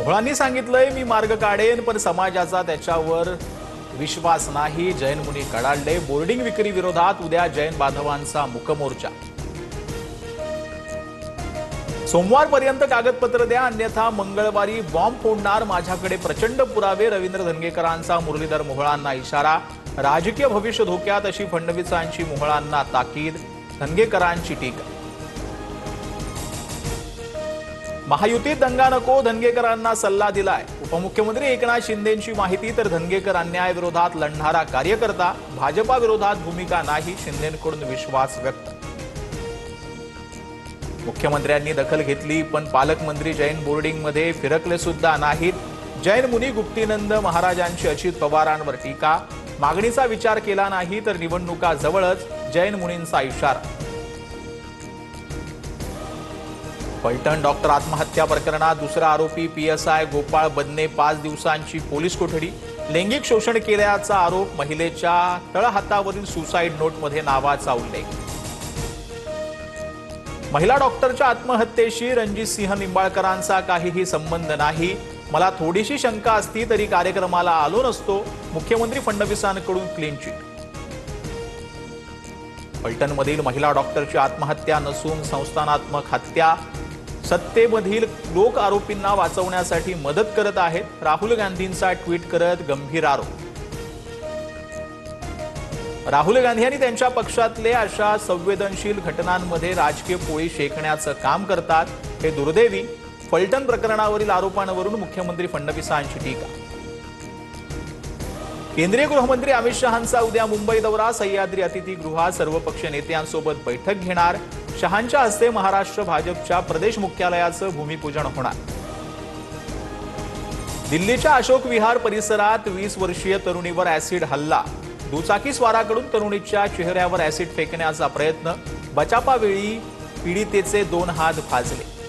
मोहळांनी सांगितलंय, मी मार्ग काढेन, पण समाजाचा त्याच्यावर विश्वास नाही. जैन मुनी कडाडले. बोर्डिंग विक्री विरोधात उद्या जैन बांधवांचा मूकमोर्चा. सोमवारपर्यंत कागदपत्र द्या, अन्यथा मंगळवारी बॉम्ब फोडणार. माझ्याकडे प्रचंड पुरावे. रवींद्र धंगेकरांचा मुरलीधर मोहोळांना इशारा. राजकीय भविष्य धोक्यात, अशी फडणवीसांची मोहोळांना ताकीद. धंगेकरांची टीका. महायुतीत दंगा नको, धनगेकरांना सल्ला दिलाय. उपमुख्यमंत्री एकनाथ शिंदेंची माहिती. तर धनगेकर अन्यायाविरोधात लढणारा कार्यकर्ता. भाजपा विरोधात भूमिका नाही, शिंदेंकडून विश्वास व्यक्त. मुख्यमंत्र्यांनी दखल घेतली, पण पालकमंत्री जैन बोर्डिंगमध्ये फिरकले सुद्धा नाहीत. जैन मुनी गुप्तीनंद महाराजांची अजित पवारांवर टीका. मागणीचा विचार केला नाही तर निवडणुका जवळच, जैन मुनींचा इशारा. फलटण डॉक्टर आत्महत्या प्रकरणात दुसरा आरोपी पीएसआय गोपाळ बदने 5 दिवसांची पोलीस कोठडी. लैंगिक शोषण केल्याचा आरोप. महिलेच्या तळहातावरील सुसाईड नोटमध्ये नावाचा उल्लेख. महिला डॉक्टरच्या आत्महत्येशी रणजितसिंह निंबाळकरांचा काहीही संबंध नाही. मला थोडीशी शंका असती तरी कार्यक्रमाला आलो नसतो. मुख्यमंत्री फडणवीसांकडून क्लीन चिट. फलटणमधील महिला डॉक्टरची आत्महत्या नसून संस्थानात्मक हत्या. सत्तेमधील लोक आरोपींना वाचवण्यासाठी मदत करत आहेत. राहुल गांधींचा ट्विट करत गंभीर आरोप. राहुल गांधी आणि त्यांच्या पक्षातले अशा संवेदनशील घटनांमध्ये राजकीय पोळी शेकण्याचं काम करतात. हे दुर्दैवी. फलटण प्रकरणावरील आरोपांवरून मुख्यमंत्री फडणवीसांची टीका. केंद्रीय गृहमंत्री अमित शहांचा उद्या मुंबई दौरा. सह्याद्री अतिथीगृहात सर्वपक्षीय नेत्यांसोबत बैठक घेणार. शहांच्या हस्ते महाराष्ट्र भाजपच्या प्रदेश मुख्यालयाचं भूमिपूजन होणार. दिल्लीच्या अशोक विहार परिसरात 20 वर्षीय तरुणीवर ऍसिड हल्ला. दुचाकीस्वाराकडून तरुणीच्या चेहऱ्यावर ऍसिड फेकण्याचा प्रयत्न. बचावावेळी पीडितेचे 2 हात भाजले.